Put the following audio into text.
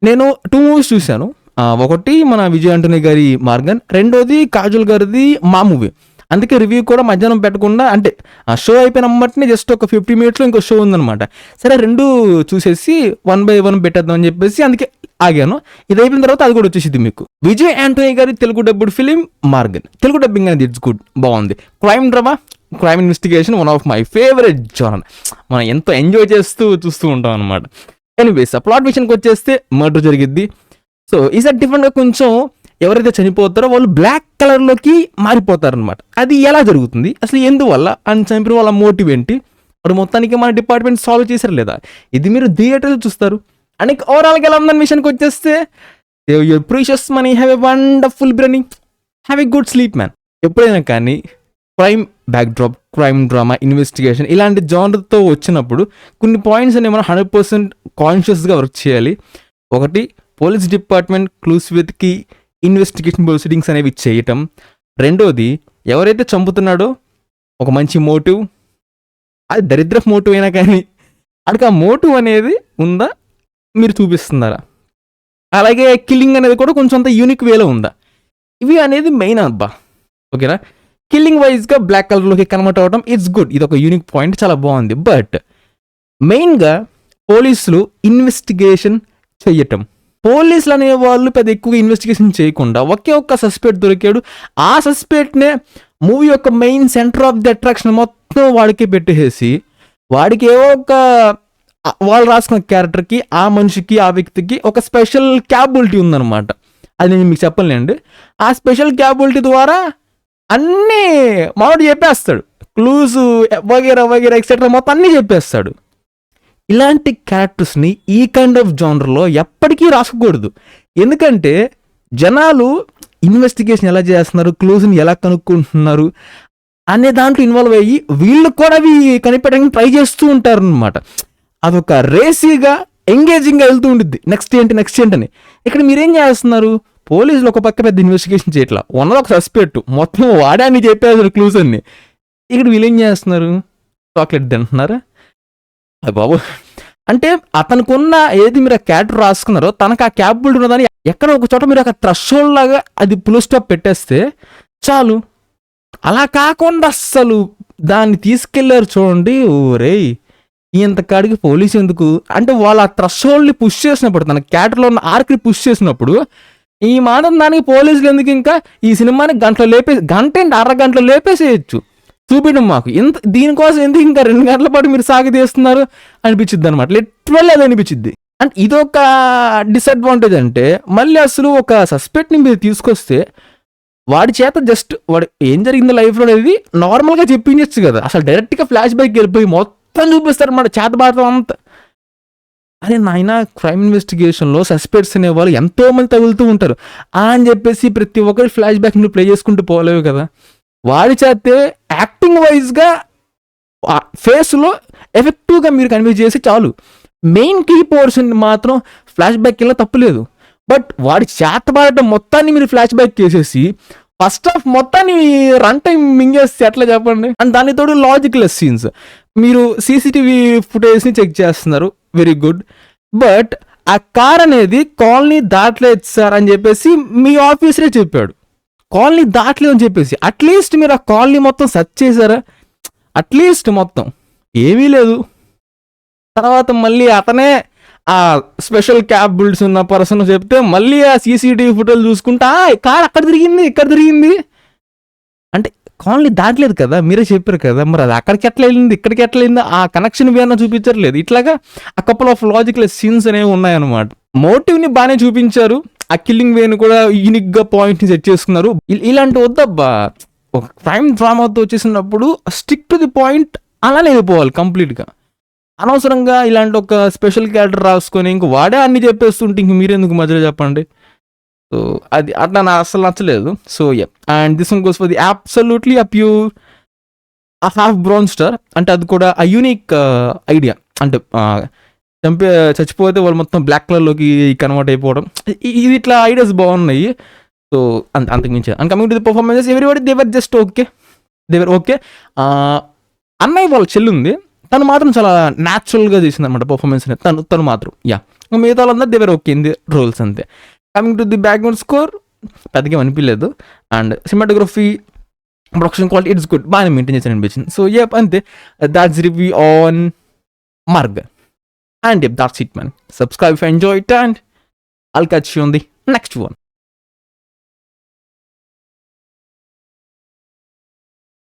నేను 2 మూవీస్ చూశాను. ఒకటి మన విజయ్ ఆంటోనీ గారి 'మార్గన్', రెండోది కాజల్ గారిది 'మా' మూవీ. అందుకే రివ్యూ కూడా మధ్యాహ్నం పెట్టకుండా, అంటే ఆ షో అయిపోయిన వెంటనే జస్ట్ ఒక 50 మినిట్స్‌లో ఇంకో షో ఉందనమాట. సరే 2 చూసేసి 1 బై 1 పెట్టేద్దాం అని చెప్పేసి అందుకే ఆగాను. ఇది అయిపోయిన తర్వాత అది కూడా వచ్చేసిద్ది మీకు. విజయ్ ఆంటోనీ గారి Telugu dubbed film 'Maargan'. Telugu dubbing అనేది ఇట్స్ గుడ్, బాగుంది. Crime drama, crime investigation one of my favourite genre. మనం ఎంతో ఎంజాయ్ చేస్తూ చూస్తూ ఉంటాం అనమాట. ఎనీవేస్, ఆ ప్లాట్ విషయానికి వచ్చేస్తే మర్డర్ జరిగిద్ది. సో ఈసారి డిఫరెంట్గా కొంచెం ఎవరైతే చనిపోతారో వాళ్ళు బ్లాక్ కలర్లోకి మారిపోతారనమాట. అది ఎలా జరుగుతుంది, అసలు ఎందువల్ల, అని చంపిన వాళ్ళ మోటివ్ ఏంటి, వాడు మొత్తానికి మన డిపార్ట్మెంట్ సాల్వ్ చేశారు లేదా, ఇది మీరు థియేటర్లో చూస్తారు. అండ్ ఓవరాల్గా ఎలా ఉందని విషయానికి వచ్చేస్తే, your precious money, have a wonderful brain, have a good sleep man. ఎప్పుడైనా కానీ crime backdrop, crime drama, investigation ఇలాంటి జానర్తో వచ్చినప్పుడు కొన్ని పాయింట్స్ అనేవి మనం 100% కాన్షియస్గా వర్క్ చేయాలి. ఒకటి, పోలీస్ డిపార్ట్మెంట్ క్లూస్ వెతికి ఇన్వెస్టిగేషన్ ప్రొసీడింగ్స్ అనేవి చేయటం. రెండోది, ఎవరైతే చంపుతున్నాడో ఒక మంచి మోటివ్, అది దరిద్ర మోటివ్ అయినా కానీ అడికి ఆ మోటివ్ అనేది ఉందా, మీరు చూపిస్తున్నారా. అలాగే కిల్లింగ్ అనేది కూడా కొంచెం అంత యూనిక్ వేలో ఉందా, ఇవి అనేది మెయిన్ అబ్బా. ఓకేనా, కిల్లింగ్ వైజ్గా బ్లాక్ కలర్లోకి కన్వర్ట్ అవ్వడం ఇట్స్ గుడ్, ఇది ఒక యూనిక్ పాయింట్, చాలా బాగుంది. బట్ మెయిన్గా పోలీసులు ఇన్వెస్టిగేషన్ చెయ్యటం, పోలీసులు అనేవాళ్ళు పెద్ద ఎక్కువగా ఇన్వెస్టిగేషన్ చేయకుండా ఒకే ఒక్క సస్పెక్ట్ దొరికాడు, ఆ సస్పెక్ట్నే మూవీ యొక్క main centre of the attraction మొత్తం వాడికే పెట్టేసి, వాడికి ఏవో ఒక వాళ్ళు రాసుకున్న క్యారెక్టర్కి, ఆ మనిషికి, ఆ వ్యక్తికి ఒక స్పెషల్ క్యాపబిలిటీ ఉందన్నమాట. అది నేను మీకు చెప్పలేండి. ఆ స్పెషల్ క్యాపబిలిటీ ద్వారా అన్నీ మామిడి చెప్పేస్తాడు, క్లూజు వగేరా వగేరా ఎక్సెట్రా మొత్తం అన్నీ చెప్పేస్తాడు. ఇలాంటి క్యారెక్టర్స్ని ఈ కైండ్ ఆఫ్ జానర్లో ఎప్పటికీ రాసుకోకూడదు. ఎందుకంటే జనాలు ఇన్వెస్టిగేషన్ ఎలా చేస్తున్నారు, క్లూజ్ని ఎలా కనుక్కుంటున్నారు అనే దాంట్లో ఇన్వాల్వ్ అయ్యి వీళ్ళు కూడా అవి కనిపెట్టడానికి ట్రై చేస్తూ ఉంటారు అనమాట. అదొక రేసీగా ఎంగేజింగ్గా వెళ్తూ ఉంటుంది, నెక్స్ట్ ఏంటి అని. ఇక్కడ మీరేం చేస్తున్నారు, పోలీసులు ఒక పక్క పెద్ద ఇన్వెస్టిగేషన్ చేయట్లా, ఉన్నది ఒక సస్పెక్ట్, మొత్తం వాడే అని చెప్పేసారు క్లూస్ అన్ని. ఇక్కడ వీళ్ళు ఏం చేస్తున్నారు, చాక్లెట్ తింటున్నారా బాబు. అంటే అతనుకున్న ఏది మీరు ఆ క్యారెక్టర్ రాసుకున్నారో తనకు ఆ క్యాపబిలిటీ ఉన్నదని ఎక్కడ ఒక చోట మీరు ఒక థ్రెషోల్డ్ లాగా అది ఫుల్ స్టాప్ పెట్టేస్తే చాలు. అలా కాకుండా అస్సలు దాన్ని తీసుకెళ్లారు చూడండి, ఓరేయ్ ఇంతకాడికి పోలీసు ఎందుకు అంటే, వాళ్ళు ఆ థ్రెషోల్డ్ని పుష్ చేసినప్పుడు, తన క్యారెక్టర్లో ఉన్న ఆర్క్ని పుష్ చేసినప్పుడు ఈ మాత్రం దానికి పోలీసులు ఎందుకు, ఇంకా ఈ సినిమాని గంట ఏంటి అరగంటలో లేపేసేయచ్చు, చూపించడం మాకు ఇంత దీనికోసం ఎందుకు ఇంకా 2 గంటల పాటు మీరు సాగి తీస్తున్నారు అనిపించిద్ది అనమాట. లిటరల్లీ అది అనిపించిద్ది. అండ్ ఇదొక డిసడ్వాంటేజ్. అంటే మళ్ళీ అసలు ఒక సస్పెక్ట్ని మీరు తీసుకొస్తే వాడి చేత జస్ట్ వాడు ఏం జరిగిందో లైఫ్లో అనేది నార్మల్గా చెప్పించచ్చు కదా, అసలు డైరెక్ట్గా ఫ్లాష్ బ్యాక్ వెళ్ళిపోయి మొత్తం చూపిస్తారు అన్నమాట, చేతబాడతాం అంతా. అరే నాయన, క్రైమ్ ఇన్వెస్టిగేషన్లో సస్పెక్ట్స్ అనేవాళ్ళు ఎంతోమంది తగులుతూ ఉంటారు అని చెప్పేసి ప్రతి ఒక్కరి ఫ్లాష్ బ్యాక్ నువ్వు ప్లే చేసుకుంటూ పోలేవు కదా. వాడి చేస్తే యాక్టింగ్ వైజ్గా ఫేస్లో ఎఫెక్టివ్గా మీరు కన్వే చేసి చాలు. మెయిన్ కీ పోర్షన్ మాత్రం ఫ్లాష్ బ్యాక్ వెళ్ళినా తప్పులేదు. బట్ వాడి చేతబాడటం మొత్తాన్ని మీరు ఫ్లాష్ బ్యాక్ చేసేసి ఫస్ట్ హాఫ్ మొత్తాన్ని రన్ టైం మింగేస్తే ఎట్లా చెప్పండి. అండ్ దానితో లాజిక్లెస్ సీన్స్, మీరు సీసీటీవీ ఫుటేజ్ని చెక్ చేస్తున్నారు, వెరీ గుడ్. బట్ ఆ కార్ అనేది కాలనీ దాటలేదు సార్ అని చెప్పేసి మీ ఆఫీసరే చెప్పాడు, కాలనీ దాటలేదు అని చెప్పేసి. అట్లీస్ట్ మీరు ఆ కాలనీ మొత్తం సెర్చ్ చేశారా, అట్లీస్ట్ మొత్తం ఏమీ లేదు. తర్వాత మళ్ళీ అతనే ఆ స్పెషల్ క్యాపబిలిటీస్ ఉన్న పర్సన్ చెప్తే మళ్ళీ ఆ సీసీటీవీ ఫుటేజ్ చూసుకుంటా కార్ అక్కడ తిరిగింది ఇక్కడ తిరిగింది అంటే, కాలనీ దాటలేదు కదా, మీరే చెప్పారు కదా, మరి అది అక్కడికి ఎట్లా వెళ్ళింది ఇక్కడికి ఎట్లా వెళ్ళింది, ఆ కనెక్షన్ వేనా చూపించట్లేదు. ఇట్లాగా ఆ కపుల్ ఆఫ్ లాజికల్ సీన్స్ అనేవి ఉన్నాయన్నమాట. మోటివ్ని బాగానే చూపించారు, ఆ కిల్లింగ్ వేని కూడా యూనిక్గా పాయింట్ని సెట్ చేసుకున్నారు. ఇలాంటి వద్దబ్బా, ఒక క్రైమ్ డ్రామాతో వచ్చేసినప్పుడు స్టిక్ టు ది పాయింట్ అలానే వెళ్ళిపోవాలి కంప్లీట్గా. అనవసరంగా ఇలాంటి ఒక స్పెషల్ క్యారెక్టర్ రాసుకొని ఇంక వాడే అన్ని చెప్పేస్తుంటే ఇంక మీరెందుకు మధ్యలో చెప్పండి. సో అది అట్లా నాకు అసలు నచ్చలేదు. So and this one goes for the absolutely a pure half brown star. అంటే అది కూడా ఆ యూనిక్ ఐడియా, అంటే చచ్చిపోతే వాళ్ళు మొత్తం బ్లాక్ కలర్లోకి కన్వర్ట్ అయిపోవడం, ఇది ఇట్లా ఐడియాస్ బాగున్నాయి. సో అంతకు మించి and coming to the performances, everybody they're just okay. అన్నయ్య వాళ్ళ చెల్లి ఉంది, తను మాత్రం చాలా న్యాచురల్గా చేసింది అనమాట పర్ఫార్మెన్స్ని. తను మాత్రం మిగతా వాళ్ళందరూ they're okay in the roles అంతే. Coming to the background score పెద్దగా అనిపించలేదు. And cinematography, production quality it's good, బాగానే మెయింటైన్ చేశాను అనిపించింది. సో అంతే, that's review on Maargan. And that's it, man. Subscribe if you enjoyed, and I'll catch you on the next one.